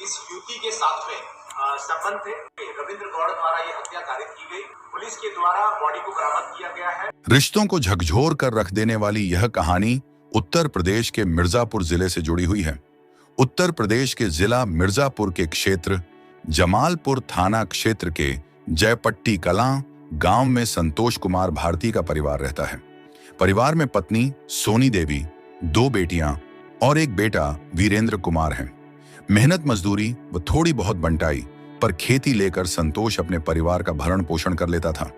इस युवती के साथ में संबंध थे। रविंद्र गौड़ द्वारा ये हत्या कारित की गई। पुलिस के द्वारा बॉडी को बरामद किया गया है। रिश्तों को झकझोर कर रख देने वाली यह कहानी उत्तर प्रदेश के मिर्जापुर जिले से जुड़ी हुई है। उत्तर प्रदेश के जिला मिर्जापुर के क्षेत्र जमालपुर थाना क्षेत्र के जयपट्टी कलां गांव में संतोष कुमार भारती का परिवार रहता है। परिवार में पत्नी सोनी देवी, 2 बेटियां और एक बेटा वीरेंद्र कुमार हैं। मेहनत मजदूरी व थोड़ी बहुत बंटाई पर खेती लेकर संतोष अपने परिवार का भरण पोषण कर लेता था।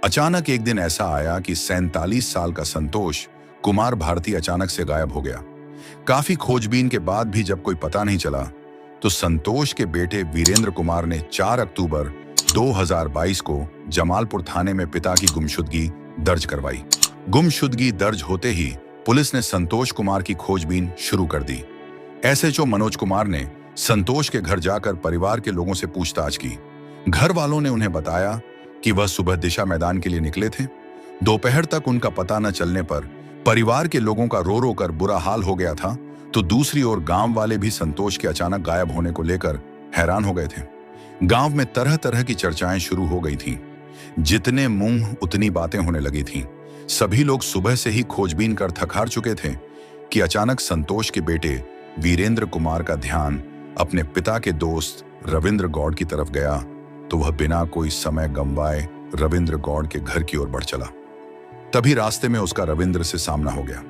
अचानक एक दिन ऐसा आया कि 47 साल का संतोष कुमार भारती अचानक से गायब हो गया। काफी खोजबीन के बाद भी जब कोई पता नहीं चला तो संतोष के बेटे वीरेंद्र कुमार ने 4 अक्टूबर 2022 को जमालपुर थाने में पिता की गुमशुदगी दर्ज करवाई। गुमशुदगी दर्ज होते ही पुलिस ने संतोष कुमार की खोजबीन शुरू कर दी। एसएचओ मनोज कुमार ने संतोष के घर जाकर परिवार के लोगों से पूछताछ की। घर वालों ने उन्हें बताया कि वह सुबह दिशा मैदान के लिए निकले थे। दोपहर तक उनका पता न चलने पर परिवार के लोगों का रो रो कर बुरा हाल हो गया था, तो दूसरी ओर गांव वाले भी संतोष के अचानक गायब होने को लेकर हैरान हो गए थे। गांव में तरह तरह की चर्चाएं शुरू हो गई थीं। जितने मुंह उतनी बातें होने लगी थीं। सभी लोग सुबह से ही खोजबीन कर थक हार चुके थे कि अचानक संतोष के बेटे वीरेंद्र कुमार का ध्यान अपने पिता के दोस्त रविंद्र गौड़ की तरफ गया, तो वह बिना कोई समय गंवाए रविंद्र गौड़ के घर की ओर बढ़ चला। तभी रास्ते में उसका रविंद्र से सामना हो गया।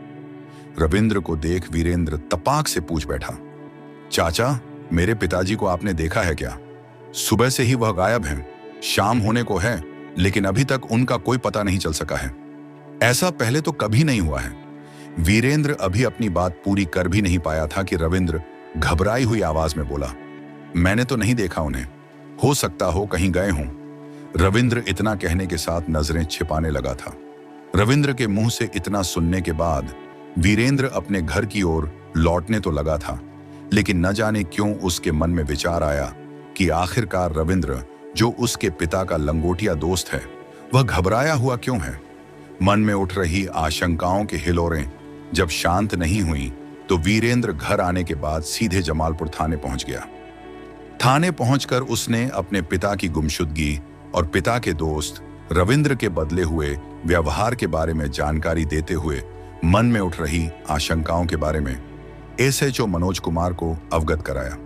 रविंद्र को देख वीरेंद्र तपाक से पूछ बैठा, चाचा, मेरे पिताजी को आपने देखा है क्या? सुबह से ही वह गायब हैं। शाम होने को है, लेकिन अभी तक उनका कोई पता नहीं चल सका है। ऐसा पहले तो कभी नहीं हुआ है। वीरेंद्र अभी अपनी बात पूरी कर भी नहीं पाया था कि रविंद्र घबराई हुई आवाज में बोला, मैंने तो नहीं देखा उन्हें, हो सकता हो कहीं गए हों। रविंद्र इतना कहने के साथ नजरें छिपाने लगा था। रविंद्र के मुंह से इतना सुनने के बाद वीरेंद्र अपने घर की ओर लौटने तो लगा था, लेकिन न जाने क्यों उसके मन में विचार आया कि आखिरकार रविंद्र, जो उसके पिता का लंगोटिया दोस्त है, वह घबराया हुआ क्यों है। मन में उठ रही आशंकाओं के हिलोरें जब शांत नहीं हुई तो वीरेंद्र घर आने के बाद सीधे जमालपुर थाने पहुंच गया। थाने पहुंचकर उसने अपने पिता की गुमशुदगी और पिता के दोस्त रविंद्र के बदले हुए व्यवहार के बारे में जानकारी देते हुए मन में उठ रही आशंकाओं के बारे में एसएचओ मनोज कुमार को अवगत कराया।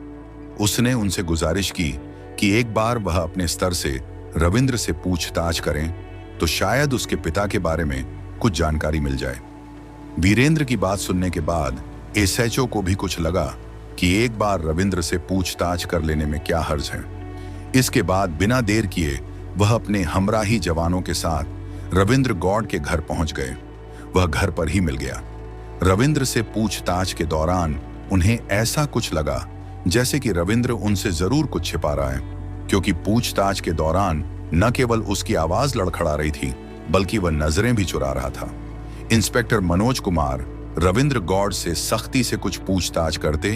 उसने उनसे गुजारिश की कि एक बार वह अपने स्तर से रविंद्र से पूछताछ करें तो शायद उसके पिता के बारे में कुछ जानकारी मिल जाए। वीरेंद्र की बात सुनने के बाद एसएचओ को भी कुछ लगा कि एक बार रविंद्र से पूछताछ कर लेने में क्या हर्ज है। इसके बाद बिना देर किए वह अपने हमराही जवानों के साथ रविंद्र गौड़ के घर पहुंच गए। वह घर पर ही मिल गया। रविंद्र से पूछताछ के दौरान उन्हें ऐसा कुछ लगा जैसे कि रविंद्र उनसे जरूर कुछ छिपा रहा है, क्योंकि पूछताछ के दौरान न केवल उसकी आवाज लड़खड़ा रही थी, बल्कि वह नजरें भी चुरा रहा था। इंस्पेक्टर मनोज कुमार रविंद्र गौड़ से सख्ती से कुछ पूछताछ करते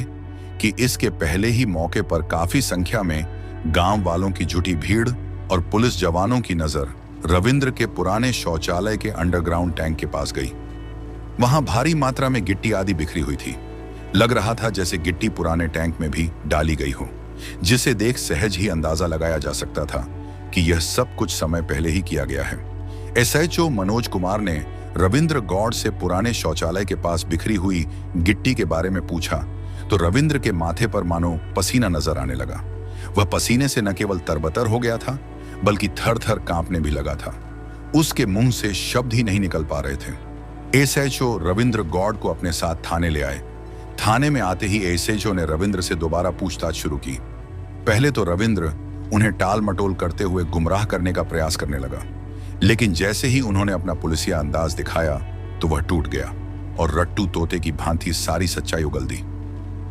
कि इसके पहले ही मौके पर काफी संख्या में गांव वालों की जुटी भीड़ और पुलिस जवानों की नजर रविंद्र के पुराने शौचालय के अंडरग्राउंड टैंक के पास गई। वहां भारी मात्रा में गिट्टी आदि बिखरी हुई थी। लग रहा था जैसे गिट्टी पुराने टैंक में भी डाली गई हो, जिसे देख सहज ही अंदाजा लगाया जा सकता था कि यह सब कुछ समय पहले ही किया गया है। एसएचओ मनोज कुमार ने रविंद्र गौड़ से पुराने शौचालय के पास बिखरी हुई गिट्टी के बारे में पूछा तो रविंद्र के माथे पर मानो पसीना नजर आने लगा। वह पसीने से न केवल तरबतर हो गया था, बल्कि थर थर कांपने भी लगा था। उसके मुंह से शब्द ही नहीं निकल पा रहे थे। एसएचओ रविंद्र गौड़ को अपने साथ थाने ले आए। थाने में आते ही एसएचओ ने रविंद्र से दोबारा पूछताछ शुरू की। पहले तो रविंद्र उन्हें टाल मटोल करते हुए गुमराह करने का प्रयास करने लगा, लेकिन जैसे ही उन्होंने अपना पुलिसिया अंदाज दिखाया तो वह टूट गया और रट्टू तोते की भांति सारी सच्चाई उगल दी।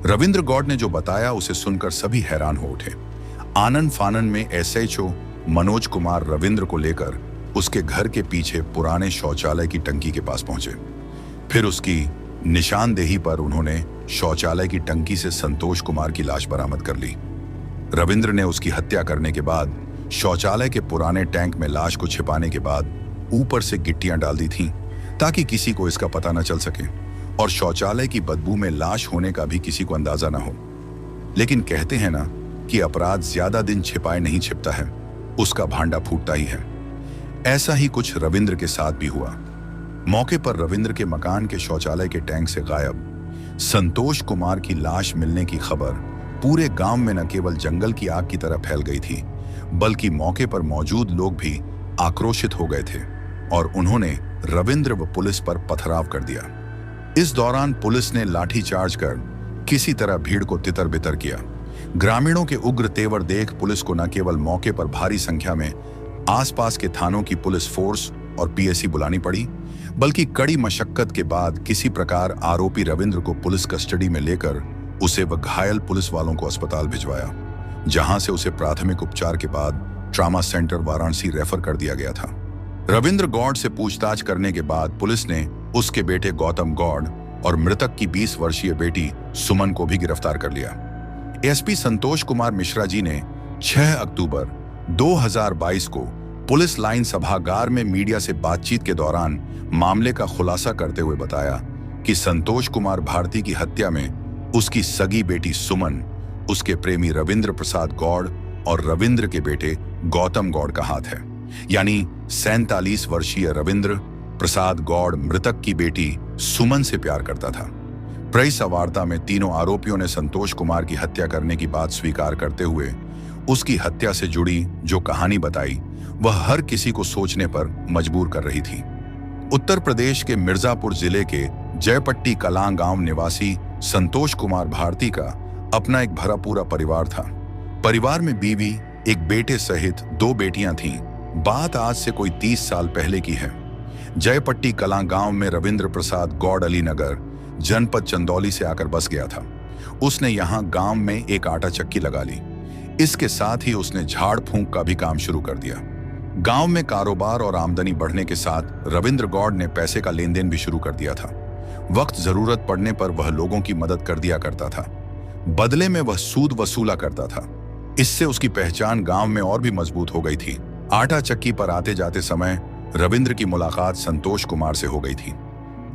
रविंद्र गौड़ ने जो बताया उसे सुनकर सभी हैरान हो उठे। आनन फानन में एसएचओ मनोज कुमार रविंद्र को लेकर उसके घर के पीछे पुराने शौचालय की टंकी के पास पहुंचे। फिर उसकी निशानदेही पर उन्होंने शौचालय की टंकी से संतोष कुमार की लाश बरामद कर ली। रविंद्र ने उसकी हत्या करने के बाद शौचालय के पुराने टैंक में लाश को छिपाने के बाद ऊपर से गिट्टियां डाल दी थीं ताकि किसी को इसका पता न चल सके और शौचालय की बदबू में लाश होने का भी किसी को अंदाजा न हो। लेकिन कहते हैं ना कि अपराध ज्यादा दिन छिपाए नहीं छिपता है, उसका भांडा फूटता ही है। ऐसा ही कुछ रविंद्र के साथ भी हुआ। मौके पर रविंद्र के मकान के शौचालय के टैंक से गायब संतोष कुमार की लाश मिलने की खबर पूरे गांव में न केवल जंगल की आग की तरह फैल गई थी, बल्कि मौके पर मौजूद लोग भी आक्रोशित हो गए थे और उन्होंने रविंद्र व पुलिस पर पथराव कर दिया। इस दौरान पुलिस ने लाठीचार्ज कर किसी तरह भीड़ को तितर-बितर किया। ग्रामीणों के उग्र तेवर देख पुलिस को न केवल मौके पर भारी संख्या में आसपास के थानों की पुलिस फोर्स और पीएसी बुलानी पड़ी, बल्कि कड़ी मशक्कत के बाद किसी प्रकार आरोपी रविंद्र को पुलिस कस्टडी में लेकर उसे व घायल पुलिस वालों को अस्पताल भिजवाया, जहां से उसे प्राथमिक उपचार के बाद ट्रॉमा सेंटर वाराणसी रेफर कर दिया गया था। रविंद्र गौड़ से पूछताछ करने के बाद पुलिस ने उसके बेटे गौतम गौड़ और मृतक की 20 वर्षीय बेटी सुमन को भी गिरफ्तार कर लिया। एसपी संतोष कुमार मिश्रा जी ने 6 अक्टूबर 2022 को पुलिस लाइन सभागार में मीडिया से बातचीत के दौरान मामले का खुलासा करते हुए बताया कि संतोष कुमार भारती की हत्या में उसकी सगी बेटी सुमन, उसके प्रेमी रविंद्र प्रसाद गौड़ और रविंद्र के बेटे गौतम गौड़ का हाथ है। यानी 47 वर्षीय रविंद्र प्रसाद गौड़ मृतक की बेटी सुमन से प्यार करता था। प्रेस वार्ता में तीनों आरोपियों ने संतोष कुमार की हत्या करने की बात स्वीकार करते हुए उसकी हत्या से जुड़ी जो कहानी बताई वह हर किसी को सोचने पर मजबूर कर रही थी। उत्तर प्रदेश के मिर्जापुर जिले के जयपट्टी कलां गांव निवासी संतोष कुमार भारती का अपना एक भरा पूरा परिवार था। परिवार में बीवी, एक बेटे सहित 2 बेटियां थीं। बात आज से कोई 30 साल पहले की है। जयपट्टी कलां गांव में रविंद्र प्रसाद गौड़ अली नगर जनपद चंदौली से आकर बस गया था। उसने यहां गांव में एक आटा चक्की लगा ली। इसके साथ ही उसने झाड़ फूंक का भी काम शुरू कर दिया। गांव में कारोबार और आमदनी बढ़ने के साथ रविंद्र गौड़ ने पैसे का लेन देन भी शुरू कर दिया था। वक्त जरूरत पड़ने पर वह लोगों की मदद कर दिया करता था, बदले में वह सूद वसूला करता था। इससे उसकी पहचान गांव में और भी मजबूत हो गई थी। आटा चक्की पर आते जाते समय रविंद्र की मुलाकात संतोष कुमार से हो गई थी।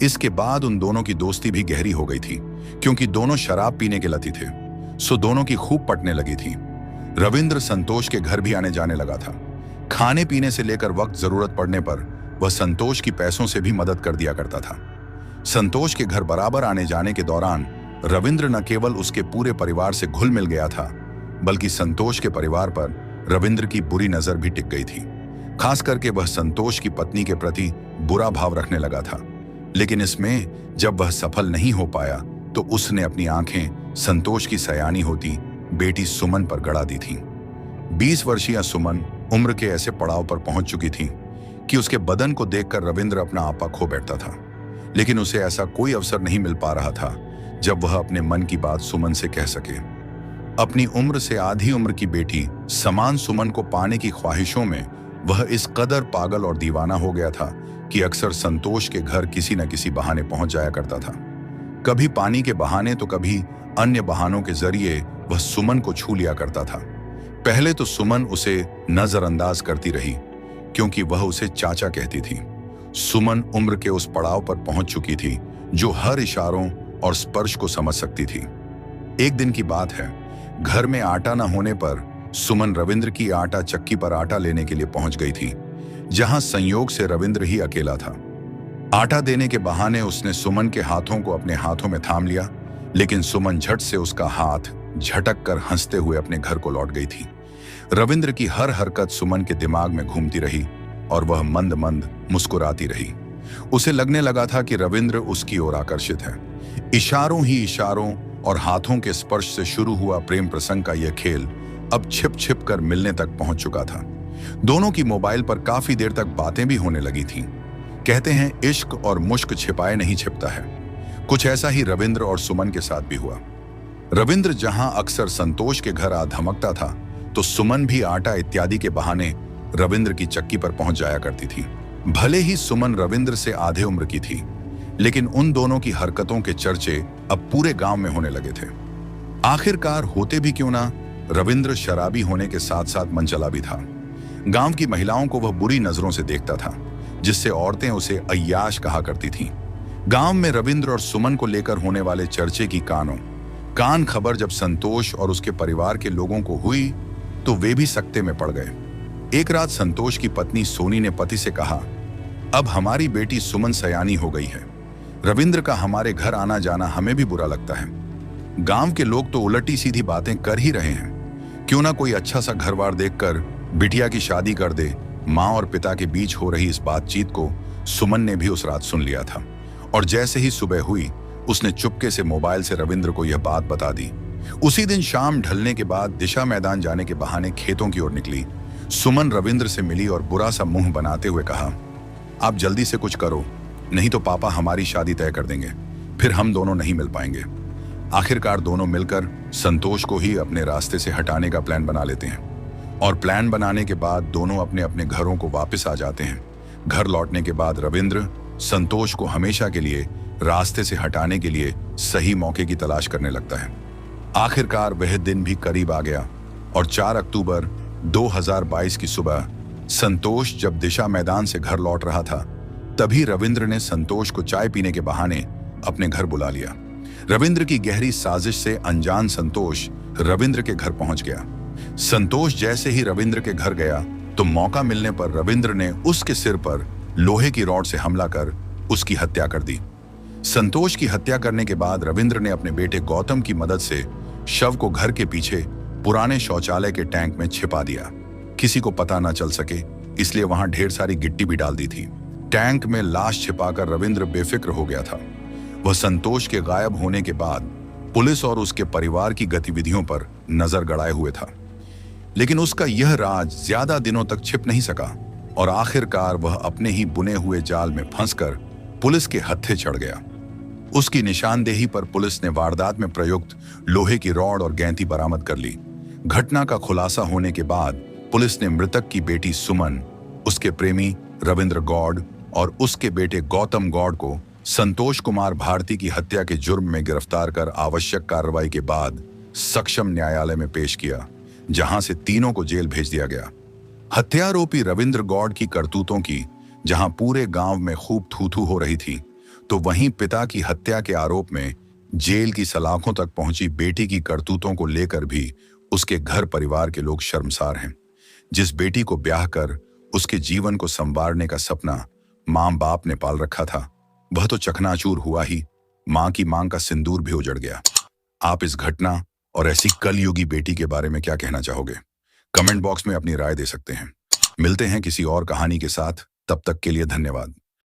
इसके बाद उन दोनों की दोस्ती भी गहरी हो गई थी, क्योंकि दोनों शराब पीने के लती थे, सो दोनों की खूब पटने लगी थी। रविंद्र संतोष के घर भी आने जाने लगा था। खाने पीने से लेकर वक्त जरूरत पड़ने पर वह संतोष की पैसों से भी मदद कर दिया करता था। संतोष के घर बराबर आने जाने के दौरान रविंद्र न केवल उसके पूरे परिवार से घुल मिल गया था, बल्कि संतोष के परिवार पर रविंद्र की बुरी नजर भी टिक गई थी। खास करके वह संतोष की पत्नी के प्रति बुरा भाव रखने लगा था। लेकिन इसमें जब वह सफल नहीं हो पाया तो उसने अपनी आंखें संतोष की सयानी होती बेटी सुमन पर गड़ा दी थी। 20 वर्षीय सुमन उम्र के ऐसे पड़ाव पर पहुंच चुकी थी कि उसके बदन को देखकर रविंद्र अपना आपा खो बैठता था। लेकिन उसे ऐसा कोई अवसर नहीं मिल पा रहा था जब वह अपने मन की बात सुमन से कह सके। अपनी उम्र से आधी उम्र की बेटी समान सुमन को पाने की ख्वाहिशों में वह इस कदर पागल और दीवाना हो गया था कि अक्सर संतोष के घर किसी न किसी बहाने पहुंच जाया करता था। कभी पानी के बहाने तो कभी अन्य बहानों के जरिए वह सुमन को छू लिया करता था। पहले तो सुमन उसे नजरअंदाज करती रही, क्योंकि वह उसे चाचा कहती थी। सुमन उम्र के उस पड़ाव पर पहुंच चुकी थी जो हर इशारों और स्पर्श को समझ सकती थी। एक दिन की बात है, घर में आटा न होने पर सुमन रविंद्र की आटा चक्की पर आटा लेने के लिए पहुंच गई थी, जहां संयोग से रविंद्र ही अकेला था। आटा देने के बहाने उसने सुमन के हाथों को अपने हाथों में थाम लिया, लेकिन सुमन झट से उसका हाथ झटक कर हंसते हुए अपने घर को लौट गई थी। रविंद्र की हर हरकत सुमन के दिमाग में घूमती रही और वह मंद मंद मुस्कुराती रही। उसे लगने लगा था कि रविंद्र उसकी ओर आकर्षित है। इशारों ही इशारों और हाथों के स्पर्श से शुरू हुआ प्रेम प्रसंग का यह खेल अब छिप छिप कर मिलने तक पहुंच चुका था। दोनों की मोबाइल पर काफी देर तक बातें भी होने लगी थीं। कहते हैं इश्क और मुश्क छिपाए नहीं छिपता है। कुछ ऐसा ही रविंद्र और सुमन के साथ भी हुआ। रविंद्र जहां अक्सर संतोष के घर आ धमकता था, तो सुमन भी आटा इत्यादि के बहाने रविंद्र की चक्की पर पहुंच जाया करती थी। भले ही सुमन रविंद्र से आधे उम्र की थी, लेकिन उन दोनों की हरकतों के चर्चे अब पूरे गांव में होने लगे थे। आखिरकार होते भी क्यों ना, रविंद्र शराबी होने के साथ साथ मनचला भी था। गांव की महिलाओं को वह बुरी नजरों से देखता था, जिससे औरतें उसे अय्याश कहा करती थीं। गांव में रविंद्र और सुमन को लेकर होने वाले चर्चे की कान खबर जब संतोष और उसके परिवार के लोगों को हुई तो वे भी सकते में पड़ गए। एक रात संतोष की पत्नी सोनी ने पति से कहा, अब हमारी बेटी सुमन सयानी हो गई है। रविंद्र का हमारे घर आना जाना हमें भी बुरा लगता है। गांव के लोग तो उलटी सीधी बातें कर ही रहे हैं। क्यों ना कोई अच्छा सा घरवार देखकर बिटिया की शादी कर दे। माँ और पिता के बीच हो रही इस बातचीत को सुमन ने भी उस रात सुन लिया था और जैसे ही सुबह हुई उसने चुपके से मोबाइल से रविंद्र को यह बात बता दी। उसी दिन शाम ढलने के बाद दिशा मैदान जाने के बहाने खेतों की ओर निकली। सुमन रविंद्र से मिली और बुरा सा मुंह बनाते हुए कहा, आप जल्दी से कुछ करो, नहीं तो पापा हमारी शादी तय कर देंगे, फिर हम दोनों नहीं मिल पाएंगे। आखिरकार दोनों मिलकर संतोष को ही अपने रास्ते से हटाने का प्लान बना लेते हैं और प्लान बनाने के बाद दोनों अपने अपने घरों को वापस आ जाते हैं। घर लौटने के बाद रविंद्र संतोष को हमेशा के लिए रास्ते से हटाने के लिए सही मौके की तलाश करने लगता है। आखिरकार वह दिन भी करीब आ गया और 4 अक्टूबर 2022 की सुबह संतोष जब दिशा मैदान से घर लौट रहा था तभी रविंद्र ने संतोष को चाय पीने के बहाने अपने घर बुला लिया। रविंद्र की गहरी साजिश से अनजान संतोष रविंद्र के घर पहुंच गया। संतोष जैसे ही रविंद्र के घर गया तो मौका मिलने पर रविंद्र ने उसके सिर पर लोहे की रॉड से हमला कर उसकी हत्या कर दी। संतोष की हत्या करने के बाद रविंद्र ने अपने बेटे गौतम की मदद से शव को घर के पीछे पुराने शौचालय के टैंक में छिपा दिया। किसी को पता न चल सके इसलिए वहां ढेर सारी गिट्टी भी डाल दी थी। टैंक में लाश छिपाकर रविंद्र बेफिक्र हो गया था। वह संतोष के गायब होने के बाद पुलिस और उसके परिवार की गतिविधियों पर नजर गड़ाए हुए था, लेकिन उसका यह राज ज्यादा दिनों तक छिप नहीं सका और आखिरकार वह अपने ही बुने हुए जाल में फंसकर पुलिस के हत्थे चढ़ गया। उसकी निशानदेही पर पुलिस ने वारदात में प्रयुक्त लोहे की रॉड और गैंती बरामद कर ली। घटना का खुलासा होने के बाद पुलिस ने मृतक की बेटी सुमन, उसके प्रेमी रविंद्र गौड़ और उसके बेटे गौतम गौड़ को संतोष कुमार भारती की हत्या के जुर्म में गिरफ्तार कर आवश्यक कार्रवाई के बाद सक्षम न्यायालय में पेश किया, जहां से तीनों को जेल भेज दिया गया। हत्यारोपी रविंद्र गौड़ की करतूतों की जहां पूरे गांव में खूब थू-थू हो रही थी, तो वहीं पिता की हत्या के आरोप में जेल की सलाखों तक पहुंची बेटी की करतूतों को लेकर भी उसके घर परिवार के लोग शर्मसार हैं। जिस बेटी को ब्याह कर उसके जीवन को संवारने का सपना मां बाप ने पाल रखा था, वह तो चकनाचूर हुआ ही, मां की मांग का सिंदूर भी उजड़ गया। आप इस घटना और ऐसी कलयुगी बेटी के बारे में क्या कहना चाहोगे? कमेंट बॉक्स में अपनी राय दे सकते हैं। मिलते हैं किसी और कहानी के साथ, तब तक के लिए धन्यवाद।